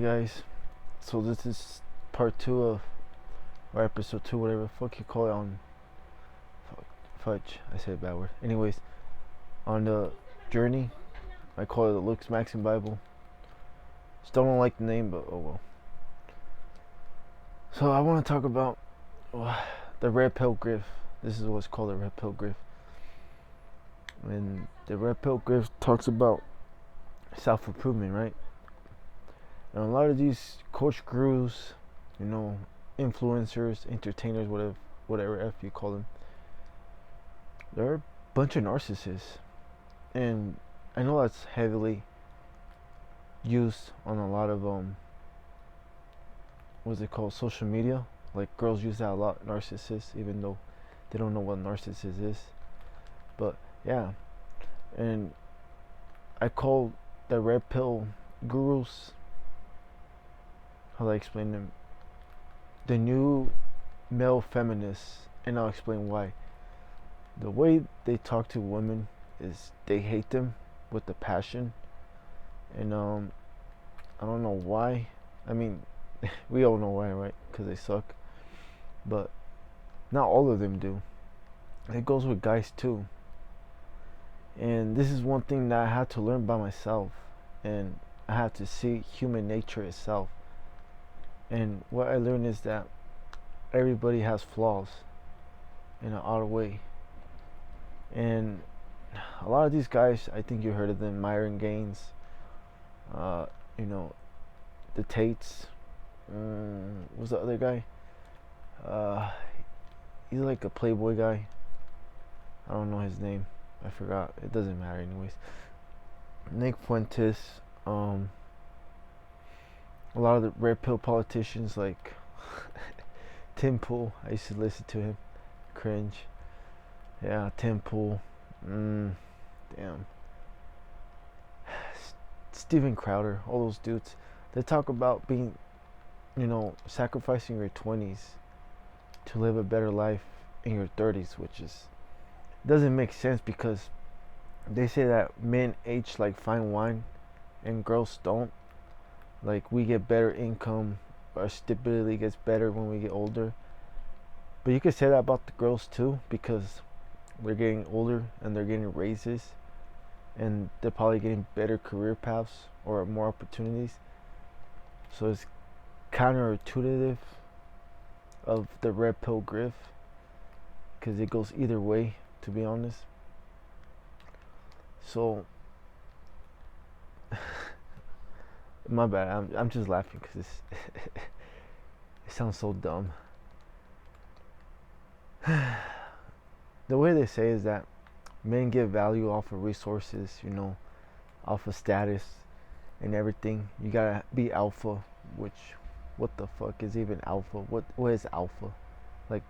guys, so this is part 2 of, or episode 2, whatever the fuck you call it, on fudge, I said a bad word. Anyways, on the journey, I call it the Luke's Maxim Bible. Still don't like the name, but oh well. So I want to talk about the Red Pill Grift. This is what's called the Red Pill Grift. And the Red Pill Grift talks about self-improvement, right? And a lot of these coach gurus, influencers, entertainers, whatever F you call them, they're a bunch of narcissists. And I know that's heavily used on a lot of what's it called, social media. Like girls use that a lot, narcissists, even though they don't know what narcissist is. But yeah, and I call the red pill gurus, how do I explain them, the new male feminists, and I'll explain why. The way they talk to women is they hate them with the passion, and I don't know why. I mean, we all know why, right? Because they suck. But not all of them do. It goes with guys too. And this is one thing that I had to learn by myself, and I had to see human nature itself. And what I learned is that everybody has flaws in an odd way. And a lot of these guys, I think you heard of them, Myron Gaines, the Tates. What's the other guy? He's like a Playboy guy. I don't know his name. I forgot. It doesn't matter anyways. Nick Fuentes. A lot of the red pill politicians like Tim Pool. I used to listen to him. Cringe. Yeah, Tim Pool. Damn. Steven Crowder. All those dudes. They talk about being, sacrificing your 20s to live a better life in your 30s, which doesn't make sense, because they say that men age like fine wine and girls don't. Like, we get better income, our stability gets better when we get older. But you could say that about the girls too, because they're getting older and they're getting raises, and they're probably getting better career paths or more opportunities. So it's counterintuitive of the red pill grift, because it goes either way, to be honest. So my bad, I'm just laughing because it sounds so dumb. The way they say is that men get value off of resources, off of status and everything. You gotta be alpha, which, what the fuck is even alpha? What is alpha? Like,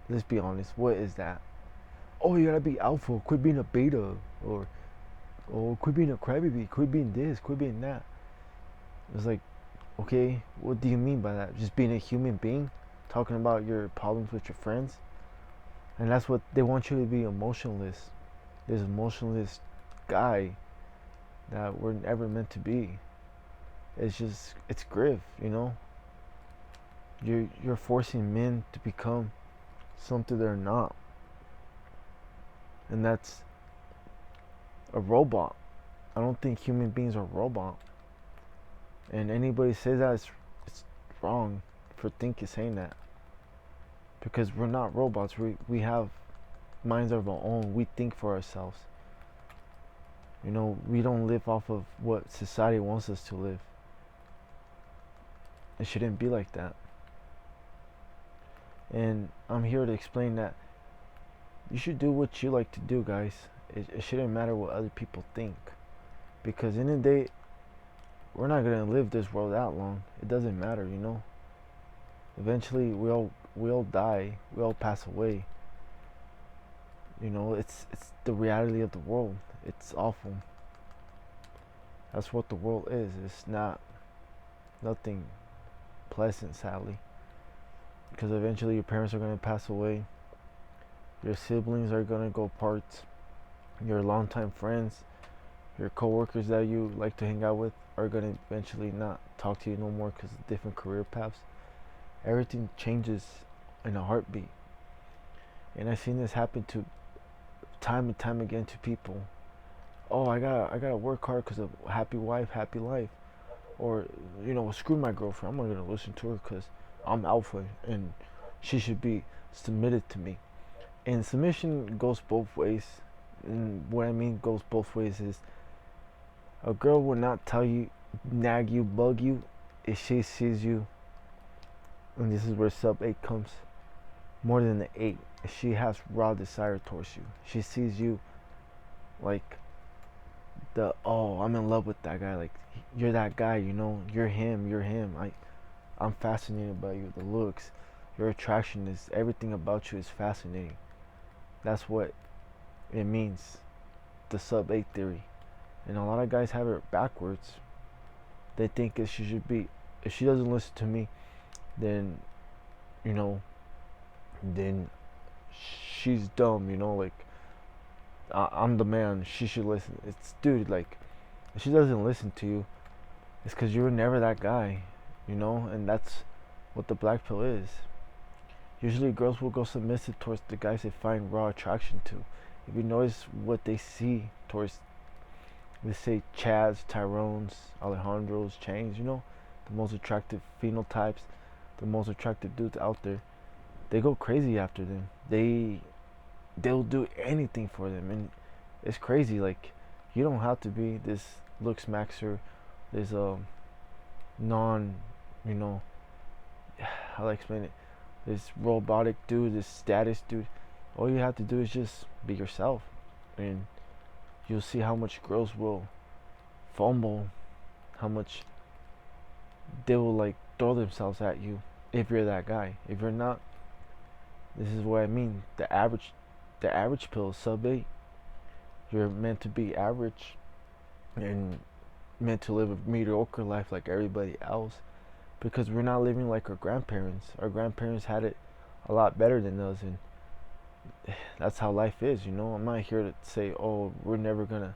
let's be honest, what is that? Oh, you gotta be alpha, quit being a beta, or quit being a crybaby, quit being this, quit being that. It's like, okay, what do you mean by that? Just being a human being, talking about your problems with your friends? And that's what they want you to be, emotionless. This emotionless guy that we're never meant to be. It's grift, You're forcing men to become something they're not. And that's a robot. I don't think human beings are robot. And anybody says that, it's wrong for saying that. Because we're not robots. We have minds of our own. We think for ourselves. We don't live off of what society wants us to live. It shouldn't be like that. And I'm here to explain that you should do what you like to do, guys. It shouldn't matter what other people think. Because in the day, we're not going to live this world that long. It doesn't matter, Eventually, we all die. We all pass away. It's the reality of the world. It's awful. That's what the world is. It's nothing pleasant, sadly. Because eventually your parents are going to pass away. Your siblings are going to go apart. Your longtime friends, Your coworkers that you like to hang out with are gonna eventually not talk to you no more because of different career paths. Everything changes in a heartbeat, and I've seen this happen to time and time again to people. Oh, I gotta work hard because of happy wife, happy life, or screw my girlfriend. I'm not gonna listen to her because I'm alpha and she should be submitted to me. And submission goes both ways. And what I mean goes both ways is a girl will not tell you, nag you, bug you if she sees you. And this is where sub 8 comes more than the 8. If she has raw desire towards you, she sees you like I'm in love with that guy. Like you're that guy, you're him, you're him. I'm fascinated by you. The looks, your attraction is everything about you is fascinating. That's what it means. The sub 8 theory. And a lot of guys have it backwards. They think if she doesn't listen to me, then you know, then she's dumb. Like I'm the man. She should listen. It's dude. Like if she doesn't listen to you, it's because you were never that guy. And that's what the black pill is. Usually, girls will go submissive towards the guys they find raw attraction to. If you notice what they see towards, let's say, Chads, Tyrones, Alejandros, Chains, the most attractive phenotypes, the most attractive dudes out there, they go crazy after them. They'll do anything for them, and it's crazy. Like, you don't have to be this looks maxer, this non, you know, how do I explain it? This robotic dude, this status dude. All you have to do is just be yourself, and you'll see how much girls will fumble, how much they will like throw themselves at you if you're that guy. If you're not, this is what I mean. The average pill is sub 8. You're meant to be average and meant to live a mediocre life like everybody else, because we're not living like our grandparents. Our grandparents had it a lot better than us, and that's how life is. I'm not here to say, oh, we're never gonna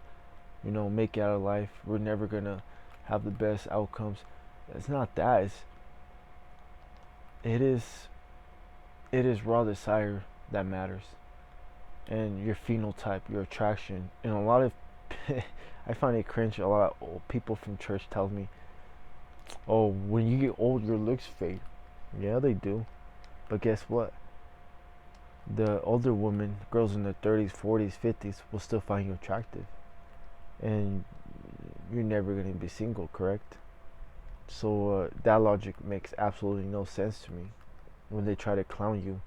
make it out of life, we're never gonna have the best outcomes. It's not that. It is raw desire that matters, and your phenotype, your attraction. And a lot of I find it cringe. A lot of old people from church tell me, oh, when you get old your looks fade. Yeah, they do, but guess what? The older women, girls in their 30s, 40s, 50s, will still find you attractive, and you're never going to be single, correct? So that logic makes absolutely no sense to me when they try to clown you.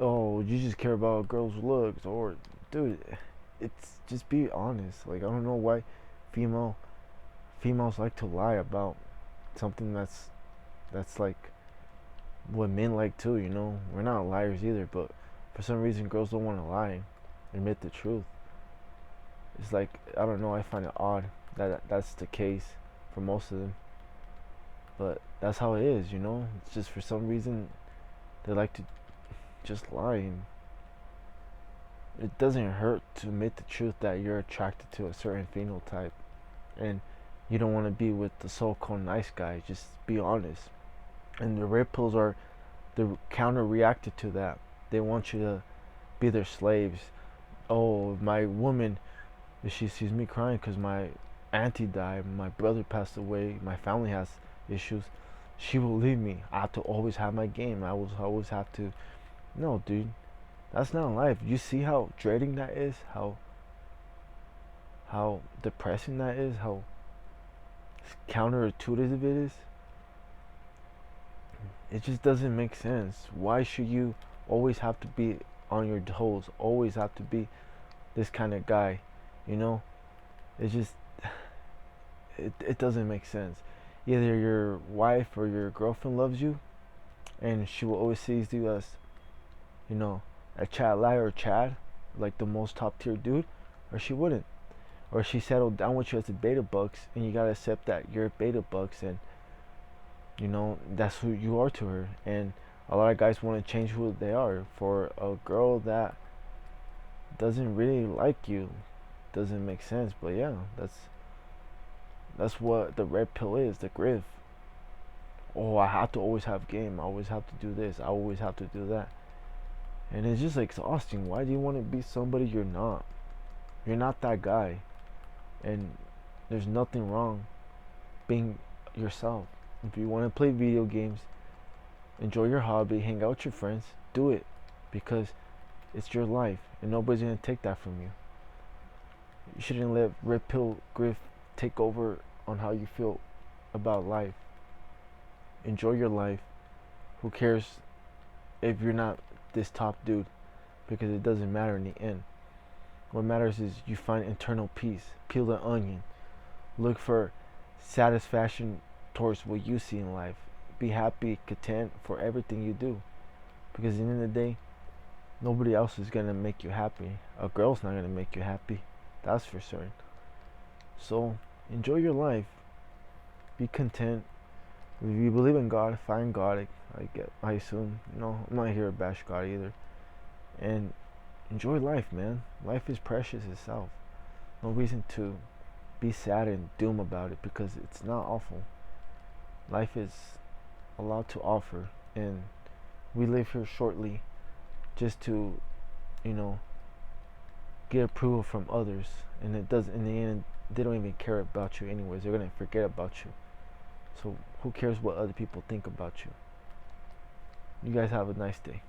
Oh, you just care about a girl's looks, or dude, it's just be honest. Like, I don't know why females like to lie about something that's like what men like too. We're not liars either, but for some reason girls don't want to lie, admit the truth. It's like, I don't know, I find it odd that that's the case for most of them, but that's how it is. It's just for some reason they like to just lie. And it doesn't hurt to admit the truth that you're attracted to a certain phenotype, and you don't want to be with the so-called nice guy. Just be honest. And the red pills are the counter reacted to that. They want you to be their slaves. Oh, my woman, if she sees me crying because my auntie died, my brother passed away, my family has issues, she will leave me. I have to always have my game. I will always have to. No, dude, that's not life. You see how dreading that is? How depressing that is? How counterintuitive it is? It just doesn't make sense. Why should you always have to be on your toes? Always have to be this kind of guy? It just it doesn't make sense. Either your wife or your girlfriend loves you, and she will always see you as, a Chad Lai or Chad, like the most top tier dude, or she wouldn't. Or she settled down with you as a beta bucks, and you gotta accept that you're beta bucks, and that's who you are to her. And a lot of guys want to change who they are for a girl that doesn't really like you, doesn't make sense, but yeah, that's what the red pill is, the grift. Oh, I have to always have game. I always have to do this. I always have to do that. And it's just exhausting. Why do you want to be somebody you're not? You're not that guy. And there's nothing wrong being yourself. If you want to play video games, enjoy your hobby, hang out with your friends, do it. Because it's your life and nobody's going to take that from you. You shouldn't let red pill grift take over on how you feel about life. Enjoy your life. Who cares if you're not this top dude? Because it doesn't matter in the end. What matters is you find internal peace. Peel the onion. Look for satisfaction towards what you see in life. Be happy, content for everything you do. Because at the end of the day, nobody else is going to make you happy. A girl's not going to make you happy. That's for certain. So, enjoy your life. Be content. If you believe in God, find God. I assume. I'm not here to bash God either. And enjoy life, man. Life is precious itself. No reason to be sad and doom about it, because it's not awful. Life is a lot to offer, and we live here shortly just to, get approval from others, and it does in the end they don't even care about you anyways. They're gonna forget about you. So who cares what other people think about you? You guys have a nice day.